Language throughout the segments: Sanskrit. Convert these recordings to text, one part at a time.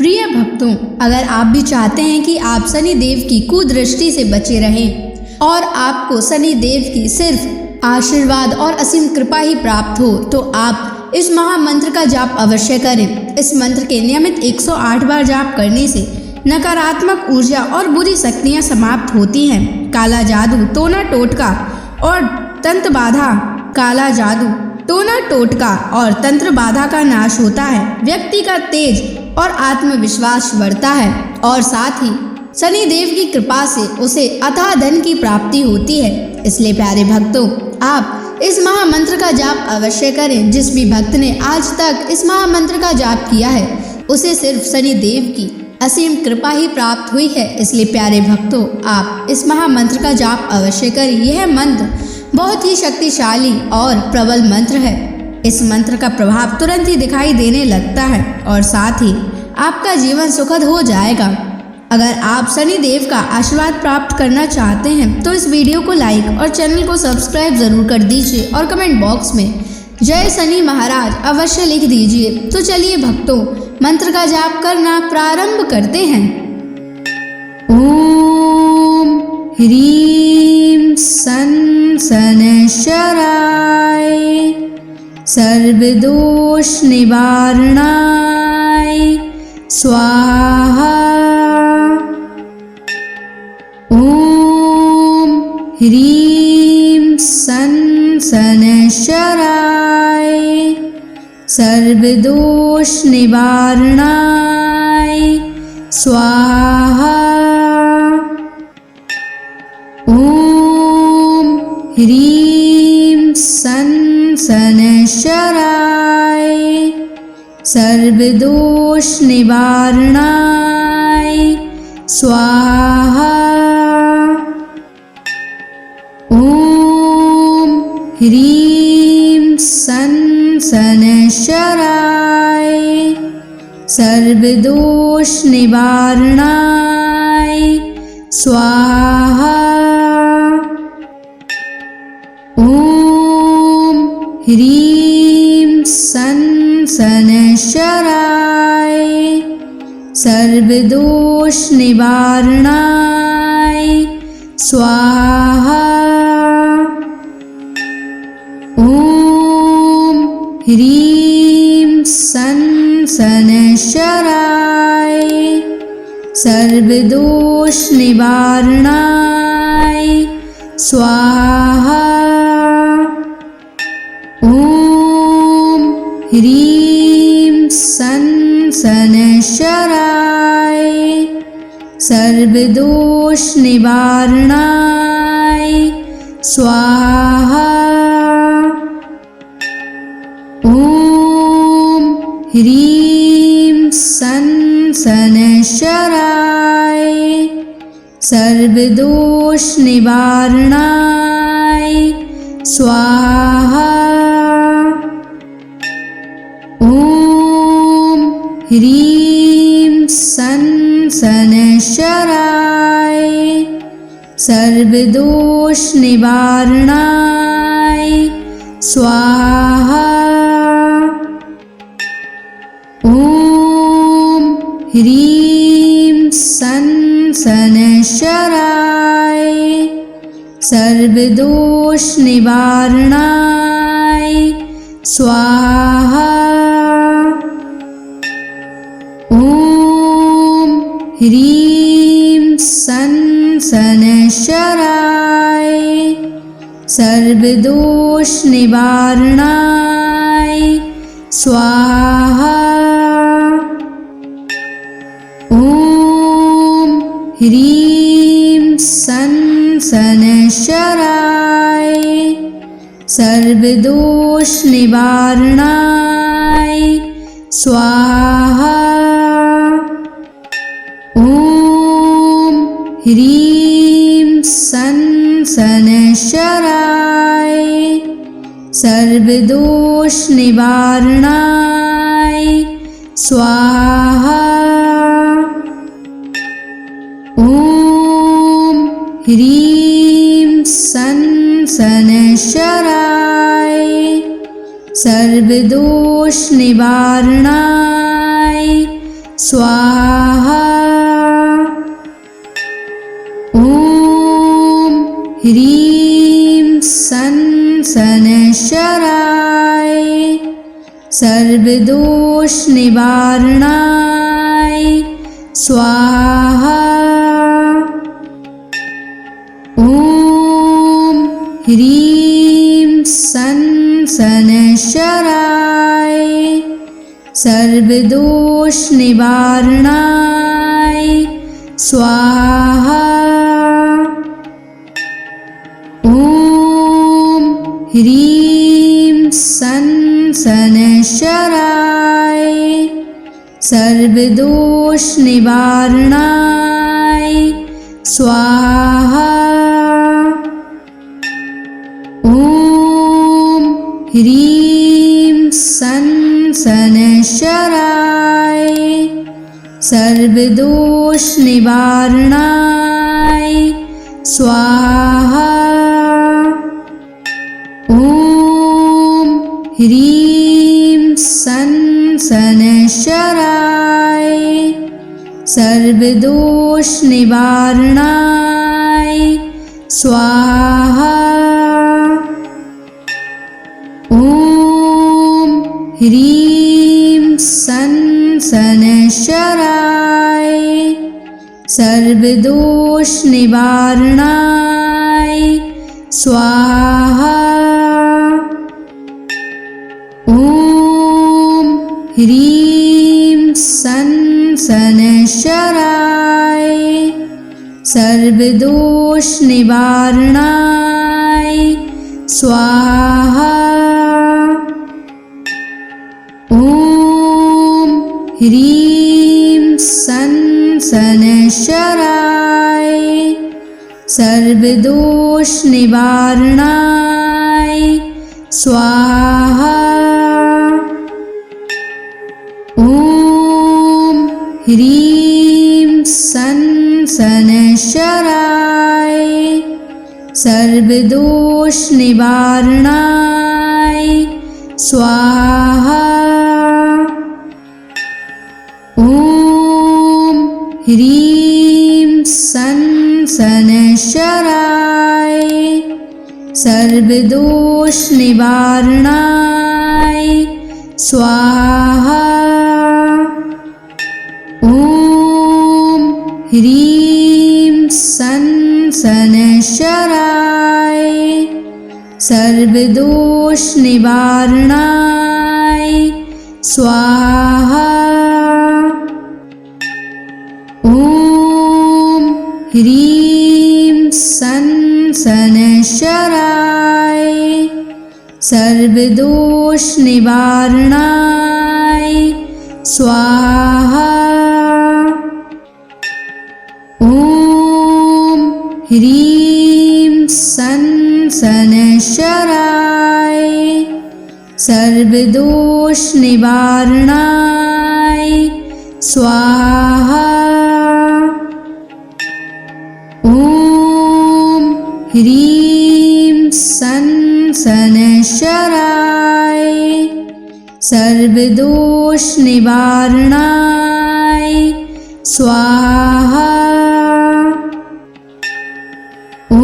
प्रिय भक्तों, अगर आप भी चाहते हैं कि आप शनि देव की कुदृष्टि से बचे रहें और आपको शनि देव की सिर्फ आशीर्वाद और असीम कृपा ही प्राप्त हो, तो आप इस महामंत्र का जाप अवश्य करें। इस मंत्र के नियमित 108 बार जाप करने से नकारात्मक ऊर्जा और बुरी शक्तियां समाप्त होती हैं। काला जादू, टोना टोटका और तंत्र बाधा, काला जादू, टोना टोटका और तंत्र बाधा का नाश होता है। व्यक्ति का तेज और आत्मविश्वास बढ़ता है और साथ ही शनि देव की कृपा से उसे अथाह धन की प्राप्ति होती है। इसलिए प्यारे भक्तों, आप इस महामंत्र का जाप अवश्य करें। जिस भी भक्त ने आज तक इस महामंत्र का जाप किया है, उसे सिर्फ शनि देव की असीम कृपा ही प्राप्त हुई है। इसलिए प्यारे भक्तों, आप इस महामंत्र का जाप अवश्य करें। यह मंत्र बहुत ही शक्तिशाली और प्रबल मंत्र है। इस मंत्र का प्रभाव तुरंत ही दिखाई देने लगता है और साथ ही आपका जीवन सुखद हो जाएगा। अगर आप शनि देव का आशीर्वाद प्राप्त करना चाहते हैं तो इस वीडियो को लाइक और चैनल को सब्सक्राइब जरूर कर दीजिए और कमेंट बॉक्स में जय शनि महाराज अवश्य लिख दीजिए। तो चलिए भक्तों, मंत्र का जाप करना प्रारंभ करते हैं। ओम ह्रीं सन शनैश्चराय सर्वदोष निवारणाय स्वाहा। ओम ह्रीं सन शनैश्चराय सर्वदोष निवारणाय स्वाहा। ओम ह्रीं सन शनैश्चराय सर्वदोष निवारणाय स्वाहा। ओम ह्रीं सन शनैश्चराय सर्वदोष निवारणाय स्वाहा। ओम ह्रीं सन शनैश्चराय सर्वदोष निवारणाय स्वाहा। ओम ह्रीं सन शनैश्चराय सर्वदोष निवारणाय स्वाहा। ओम ह्रीं सन शनैश्चराय सर्वदोष निवारणाय स्वाहा। ओम ह्रीं सन शनैश्चराय सर्वदोष निवारणाय स्वाहा। ओम ह्रीं सन शनैश्चराय सर्वदोष निवारणाय स्वाहा। ओम ह्रीं सन शनैश्चराय सर्वदोष निवारणाय स्वाहा। ओम ह्रीं सन शनैश्चराय सर्वदोष निवारणाय स्वाहा। ओम ह्रीं सन शनैश्चराय सर्वदोष निवारणाय स्वाहा। ओम ह्रीं सन शनैश्चराय सर्वदोष निवारणाय स्वाहा। ओम ह्रीं सन शनैश्चराय सर्वदोष निवारणाय स्वाहा। ॐ ह्रीं सन् शनैश्चराय सर्वदोषनिवारणाय स्वाहा। ॐ ह्रीं सन् शनैश्चराय सर्वदोषनिवारणाय स्वाहा। ॐ ह्रीं सन् शनैश्चराय सर्वदोषनिवारणाय स्वाहा। ॐ ह्रीं सन् शनैश्चराय सर्वदोषनिवारणाय स्वाहा। ॐ ह्रीं सन् शनैश्चराय सर्वदोषनिवारणाय स्वाहा। ॐ ह्रीं सन् शनैश्चराय सर्वदोषनिवारणाय स्वाहा। ॐ ह्रीं सन् शनैश्चराय सर्वदोषनिवारणाय स्वाहा। ॐ ह्रीं सन् शनैश्चराय सर्वदोषनिवारणाय स्वाहा। ॐ ह्रीं सन् शनैश्चराय सर्वदोषनिवारणाय स्वाहा। ॐ ह्रीं सन् शनैश्चराय सर्वदोषनिवारणाय स्वाहा। ॐ ह्रीं सन् शनैश्चराय सर्वदोषनिवारणाय स्वाहा। ॐ ह्रीं सन् शनैश्चराय सर्वदोषनिवारणाय स्वाहा। ॐ ह्रीं सन् शनैश्चराय सर्वदोषनिवारणाय स्वाहा। ॐ ह्रीं सन् शनैश्चराय सर्वदोषनिवारणाय स्वाहा। ॐ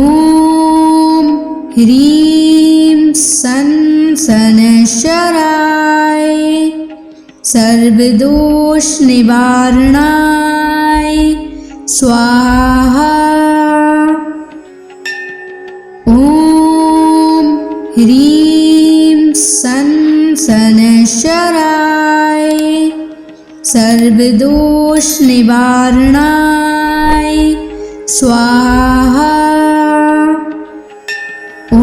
ह्रीं सन् शनैश्चराय सर्वदोषनिवारणाय स्वाहा। ॐ ह्रीं सन् शनैश्चराय सर्वदोषनिवारणाय स्वाहा। ॐ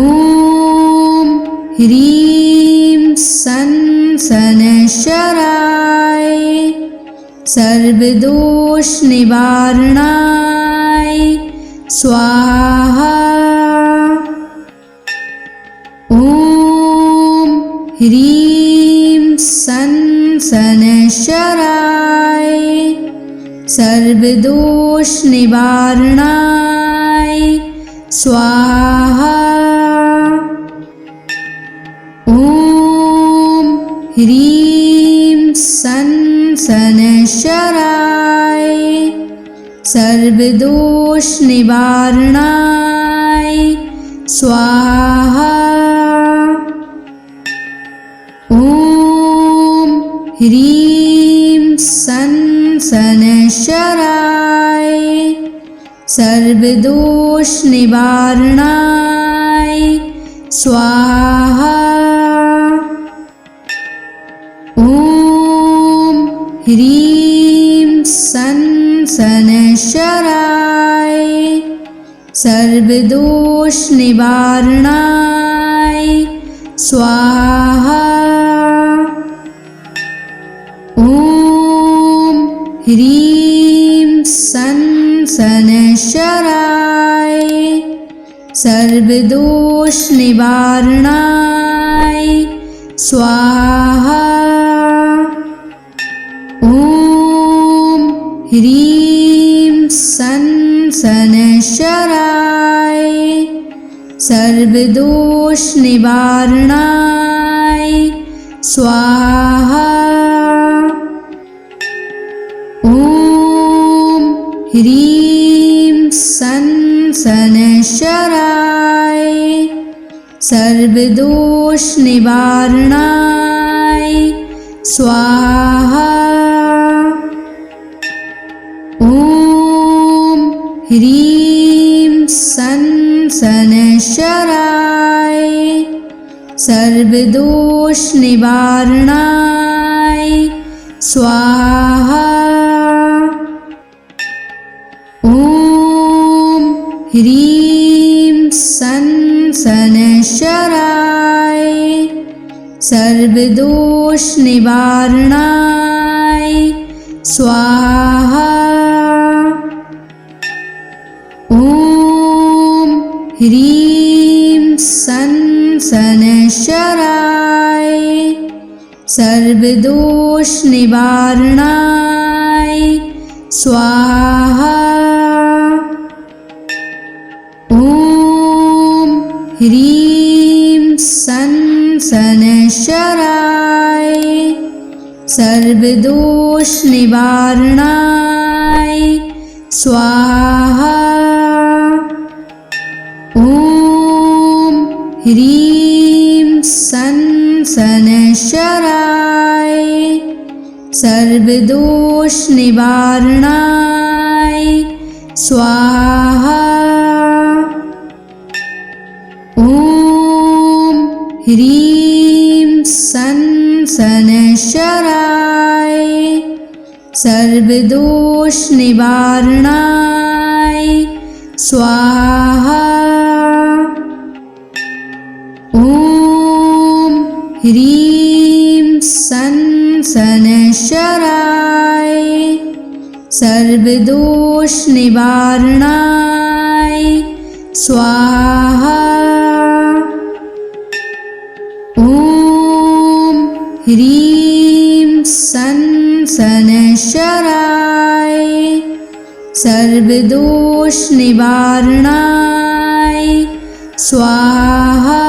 ह्रीं सन् शनैश्चराय सर्वदोषनिवारणाय स्वाहा। ॐ ह्रीं सन् शनैश्चराय सर्वदोषनिवारणाय स्वाहा। ॐ ह्रीं सन् सनशराय सर्वदोष निवारणाय स्वाहा। ॐ ह्रीं सनशराय सर्वदोष निवारणाय स्वाहा। ॐ ह्रीं सनशराय सर्वदोष निवारणाय स्वाहा। ॐ ह्रीं सनशराय सर्वदोष निवारणाय स्वाहा। ॐ ह्रीं सनशराय सर्वदोष निवारणाय स्वाहा। ॐ ह्रीं सनशराय सर्वदोष निवारणाय स्वाहा। ॐ ह्रीं सनशराय सर्वदोष निवारणाय स्वाहा। ॐ ह्रीं सनशराय सर्वदोष निवारणाय स्वाहा। ॐ ह्रीं सनशराय सर्वदोष निवारणाय स्वाहा। ॐ ह्रीं सनशराय सर्वदोष निवारणाय स्वाहा। ॐ ह्रीं सनशराय सर्वदोष निवारणाय स्वाहा। ॐ ह्रीं सनशराय सर्वदोष निवारणाय स्वाहा। ॐ ह्रीं सनशराय सर्वदोष निवारणाय स्वाहा। ॐ ह्रीं सनशराय सर्वदोष निवारणाय स्वाहा।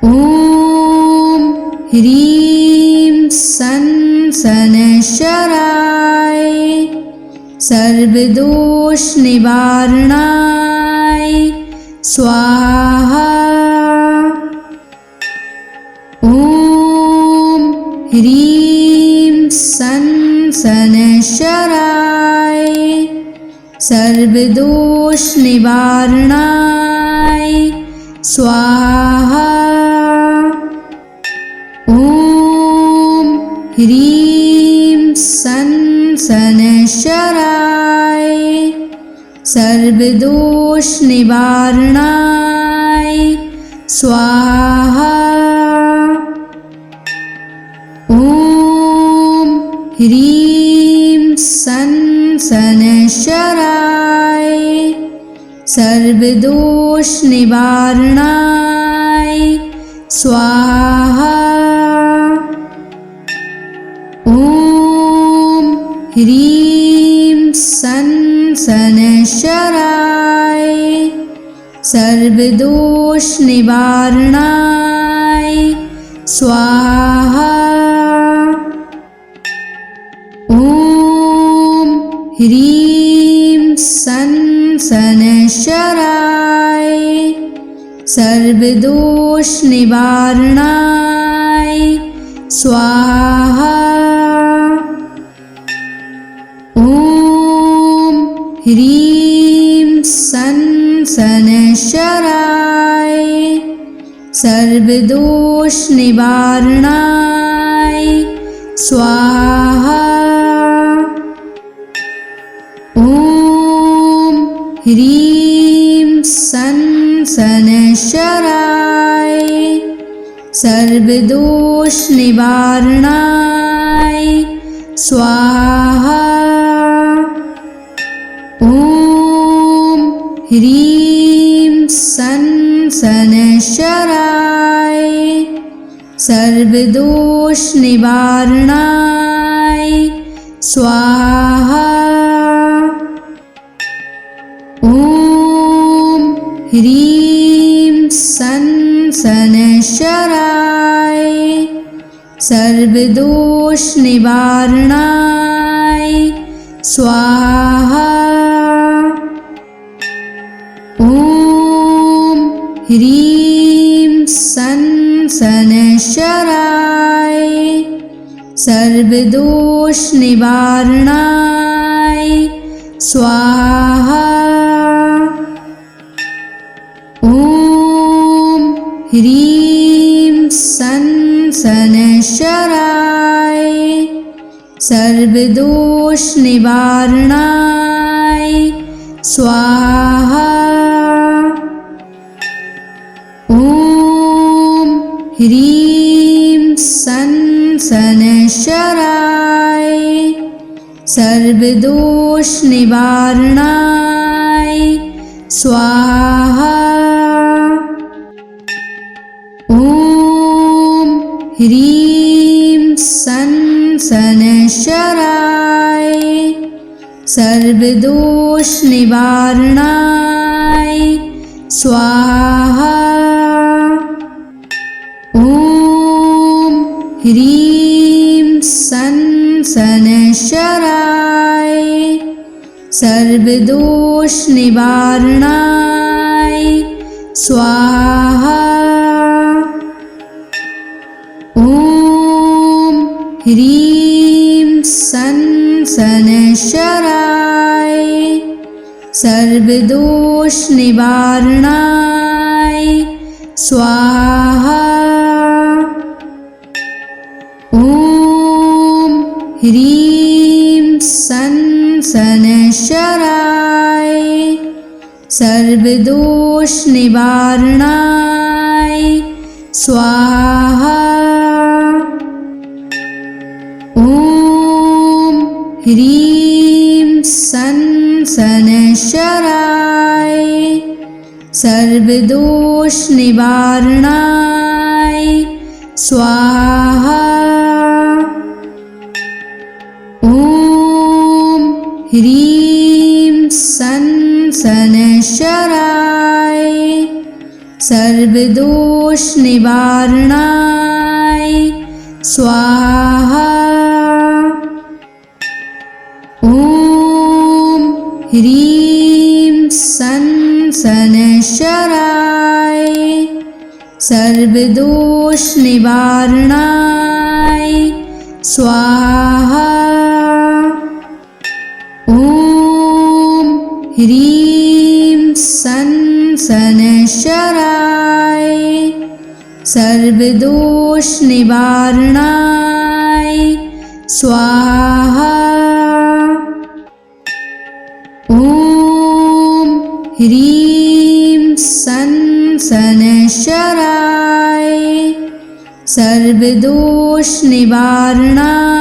ॐ ह्रीं सनशराय सर्वदोष निवारणाय स्वाहा। ॐ ह्रीं सनशराय सर्वदोष निवारणाय स्वाहा। ॐ ह्रीं सनशराय सर्वदोष निवारणाय स्वाहा। ॐ ह्रीं सनशराय सर्वदोष निवारणाय स्वाहा। ॐ ह्रीं सनशराय सर्वदोष निवारणाय स्वाहा। ह्रीं सन शनैश्चराय सर्वदोष निवारणाय स्वाहा। ॐ ह्रीं सन शनैश्चराय सर्वदोष निवारणाय स्वाहा। ॐ ह्रीं सन शनैश्चराय सर्वदोष निवारणाय स्वाहा। ॐ ह्रीं सन शनैश्चराय सर्वदोष निवारणाय स्वाहा। ॐ ह्रीं सन शनैश्चराय सर्वदोष निवारणाय स्वाहा। ॐ ह्रीं सन शनैश्चराय सर्वदोष निवारणाय स्वाहा। ॐ ह्रीं सन शनैश्चराय सर्वदोष निवारणाय स्वाहा। ॐ ह्रीं सन शनैश्चराय सर्वदोष निवारणाय स्वाहा। ॐ ह्रीं सन शनैश्चराय सर्वदोष निवारणाय स्वाहा। ॐ ह्रीं सन शनैश्चराय सर्वदोष निवारणाय स्वाहा। ॐ ह्रीं सन शनैश्चराय सर्वदोष निवारणाय स्वाहा। ॐ ह्रीं सन शनैश्चराय सर्वदोष निवारणाय स्वाहा। ॐ ह्रीं सन शनैश्चराय सर्वदोष निवारणाय स्वाहा। ॐ ह्रीं सन शनैश्चराय सर्वदोष निवारणाय स्वाहा। ॐ ह्रीं सन शनैश्चराय सर्वदोष निवारणाय स्वाहा। ॐ ह्रीं सन शनैश्चराय सर्वदोष निवारणाय स्वाहा। ॐ ह्रीं सन शनैश्चराय सर्वदोष निवारणाय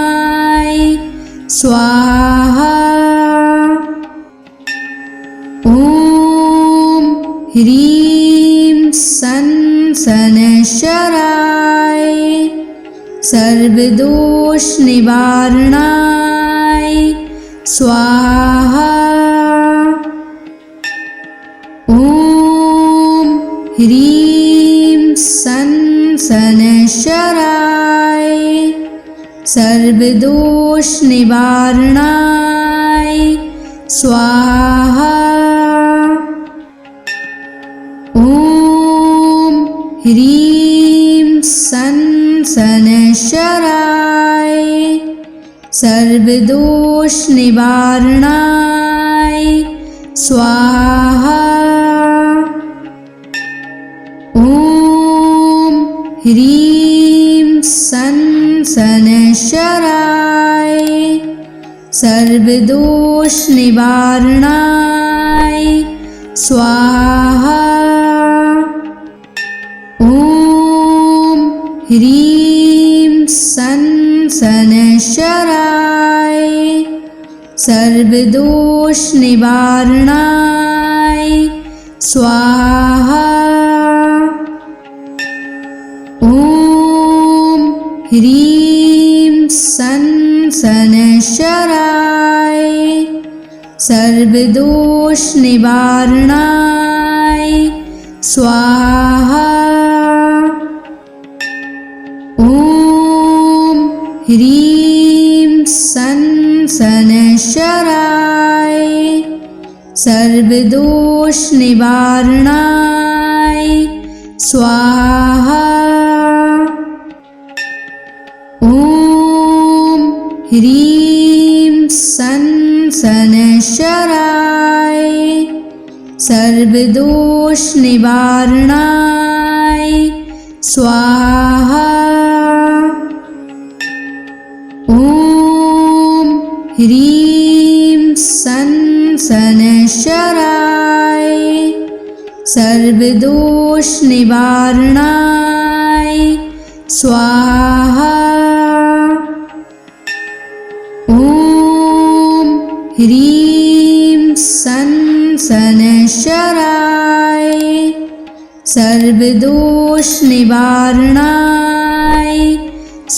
स्वाहा। ॐ ह्रीं सन शनैश्चराय सर्वदोष निवारणाय स्वाहा। ॐ ह्रीं सन शनैश्चराय सर्वदोष निवारणाय स्वाहा। ॐ ह्रीं सन् शनैश्चराय सर्वदोषनिवारणाय स्वाहा। ॐ ह्रीं सन् शनैश्चराय सर्वदोषनिवारणाय स्वाहा। ॐ ह्रीं सन् शनैश्चराय सर्वदोषनिवारणाय स्वाहा। ॐ ह्रीं सन् शनैश्चराय सर्वदोषनिवारणाय स्वाहा। ॐ ह्रीं सन् शनैश्चराय सर्वदोषनिवारणाय स्वाहा। ॐ ह्रीं सन् शनैश्चराय सर्वदोषनिवारणाय स्वाहा। ॐ ह्रीं सन् शनैश्चराय सर्वदोषनिवारणाय स्वाहा। ॐ ह्रीं सन् शनैश्चराय सर्वदोषनिवारणाय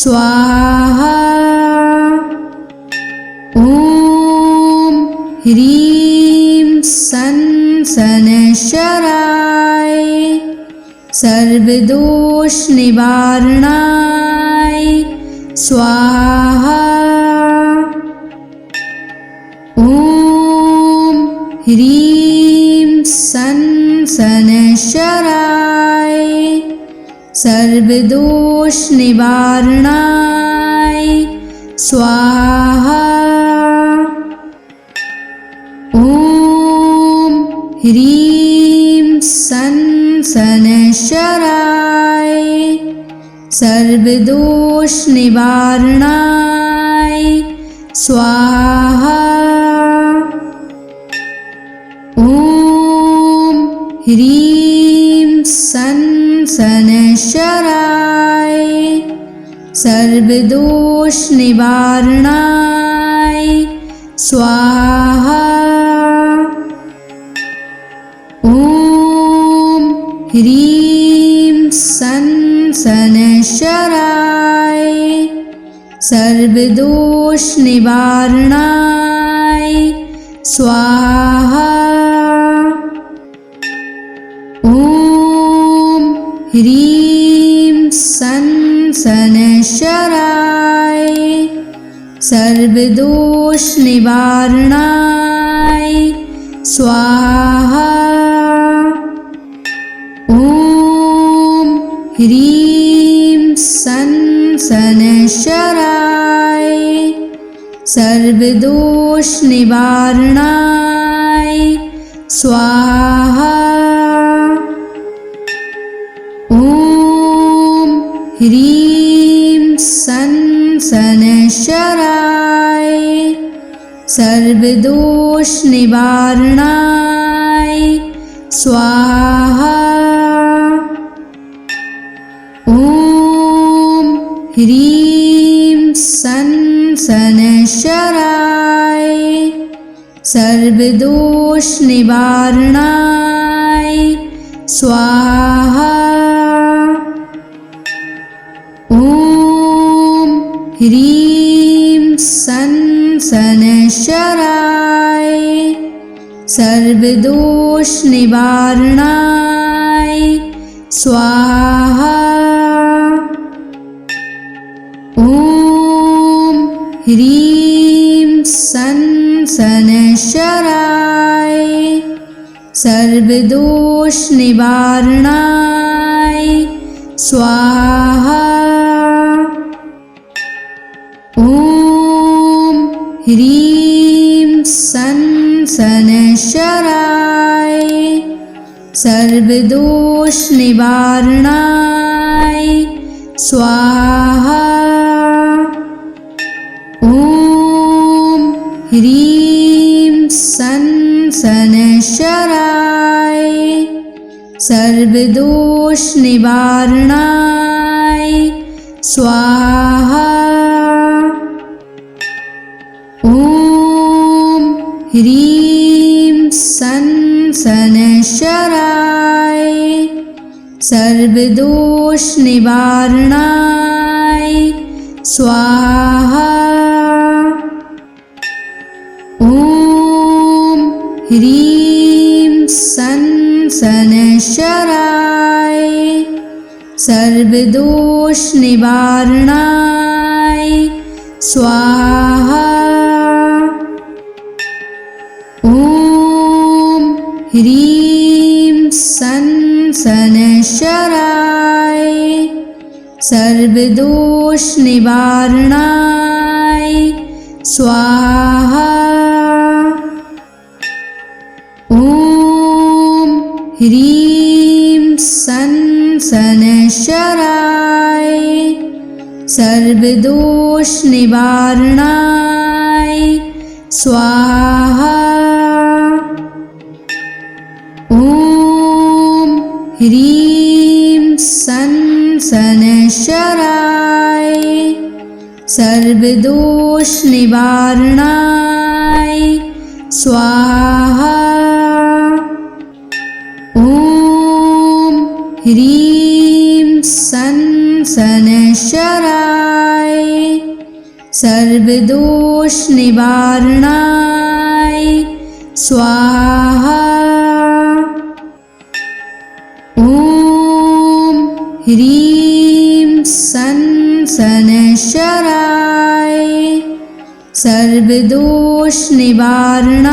स्वाहा। ॐ ह्रीं सन् शनैश्चराय सर्वदोषनिवारणाय स्वाहा। ॐ ह्रीं सन् शनैश्चराय सर्वदोषनिवारणाय स्वाहा। ॐ ह्रीं सन् शनैश्चराय सर्वदोषनिवारणाय स्वाहा। ॐ ह्रीं सन् शनैश्चराय सर्वदोषनिवारणाय स्वाहा। ॐ ह्रीं सन् शनैश्चराय सर्वदोषनिवारणाय स्वाहा। ॐ ह्रीं सन् शनैश्चराय सर्वदोषनिवारणाय स्वाहा। ॐ ह्रीं सन् शनैश्चराय सर्वदोषनिवारणाय स्वाहा। ॐ ह्रीं सन् शनैश्चराय सर्वदोषनिवारणाय स्वाहा। ॐ ह्रीं सन् शनैश्चराय सर्वदोषनिवारणाय स्वाहा। ॐ ह्रीं सन् शनैश्चराय सर्वदोषनिवारणाय स्वाहा। ॐ ह्रीं सन् शनैश्चराय सर्वदोष निवारणाय स्वाहा। ॐ ह्रीं सं शनैश्चराय सर्वदोष निवारणाय स्वाहा। ॐ ह्रीं सं शनैश्चराय सर्वदोष निवारणाय स्वाहा। ॐ ह्रीं सं शनैश्चराय सर्वदोष निवारणाय स्वाहा। ॐ ह्रीं सं शनैश्चराय सर्वदोष निवारणाय स्वाहा। ॐ ह्रीं सं शनैश्चराय सर्वदोष निवारणाय स्वाहा। ॐ ह्रीं सं शनैश्चराय सर्वदोष निवारणाय स्वाहा। ॐ ह्रीं सं शनैश्चराय सर्वदोष निवारणाय स्वाहा। ॐ ह्रीं सं शनैश्चराय सर्वदोष निवारणाय स्वाहा। ॐ ह्रीं सं शनैश्चराय सर्वदोष निवारणाय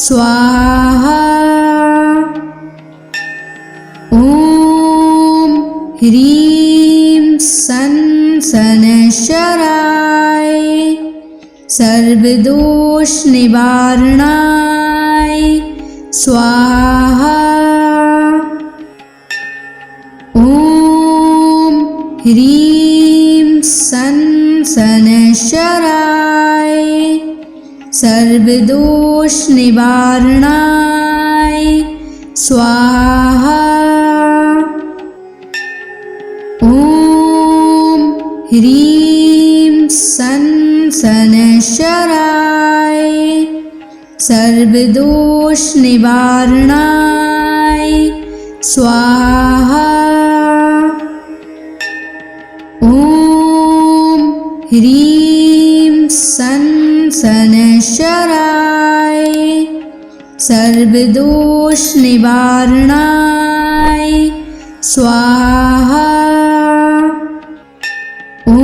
स्वाहा। ॐ ह्रीं सं शनैश्चराय सर्वदोष निवारणाय स्वाहा। ॐ ह्रीं सं शनैश्चराय सर्वदोष निवारणाय स्वाहा। ॐ ह्रीं सं शनैश्चराय सर्वदोष निवारणाय स्वाहा। ॐ ह्रीं सं शनैश्चराय सर्वदोष निवारणाय स्वाहा। ॐ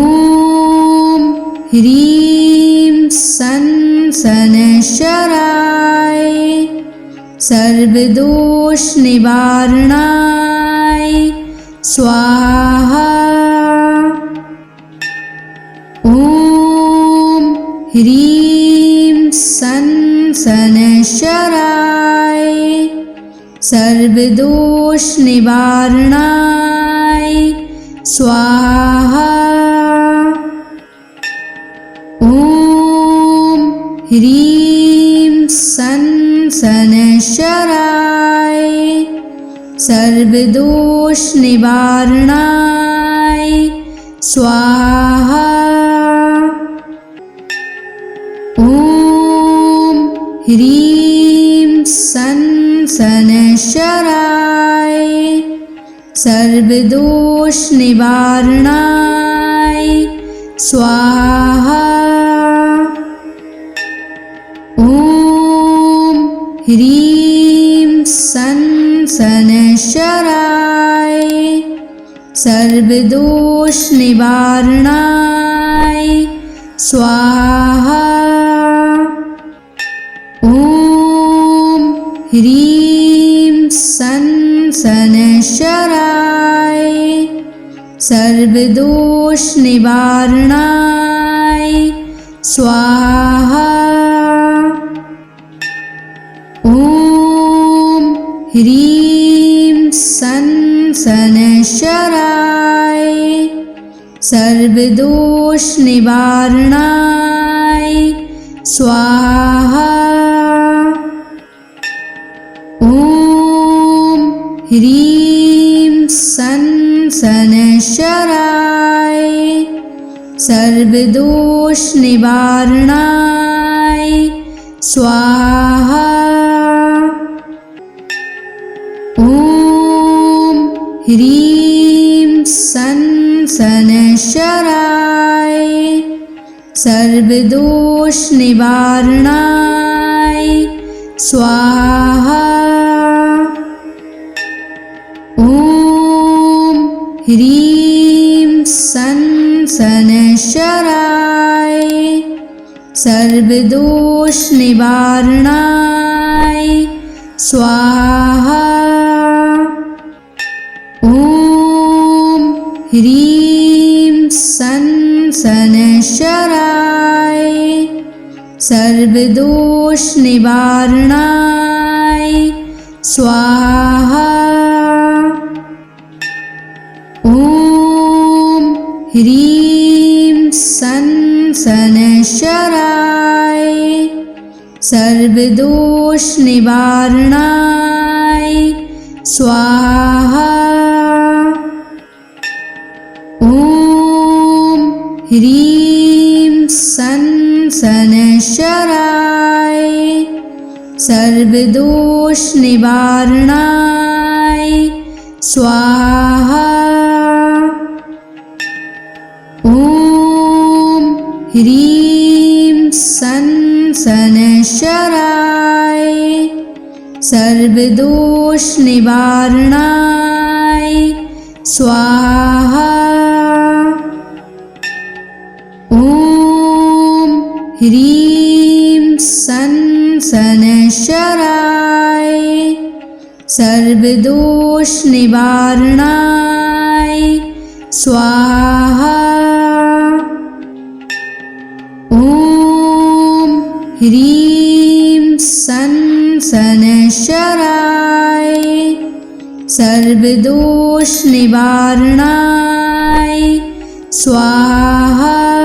ह्रीं सं शनैश्चराय सर्वदोष निवारणाय स्वाहा। ॐ ह्रीं सं शनैश्चराय सर्वदोष निवारणाय स्वाहा। ॐ ह्रीं सं शनैश्चराय सर्वदोष निवारणाय स्वाहा। ॐ ह्रीं सं शनैश्चराय सर्वदोष निवारणाय स्वाहा। ॐ ह्रीं सं शनैश्चराय सर्वदोष निवारणाय स्वाहा। ॐ ह्रीं सन शनैश्चराय सर्वदोष निवारणाय स्वाहा। ॐ ह्रीं सन शनैश्चराय सर्वदोष निवारणाय स्वाहा। ॐ ह्रीं सन शनैश्चराय सर्वदोष निवारणाय स्वाहा। ॐ ह्रीं सन शनैश्चराय सर्वदोष निवारणाय स्वाहा। ॐ ह्रीं सन शनैश्चराय सर्वदोष निवारणाय स्वाहा। ॐ ह्रीं सन शनैश्चराय सर्वदोष निवारणाय स्वाहा। ॐ ह्रीं सन शनैश्चराय सर्वदोष निवारणाय स्वाहा। ॐ ह्रीं सन शनैश्चराय सर्वदोष निवारणाय स्वाहा। ॐ ह्रीं सन शनैश्चराय सर्वदोष निवारणाय स्वाहा। ॐ ह्रीं सन शनैश्चराय सर्वदोष निवारणाय स्वाहा। ॐ ह्रीं सन शनैश्चराय सर्वदोष निवारणाय स्वाहा।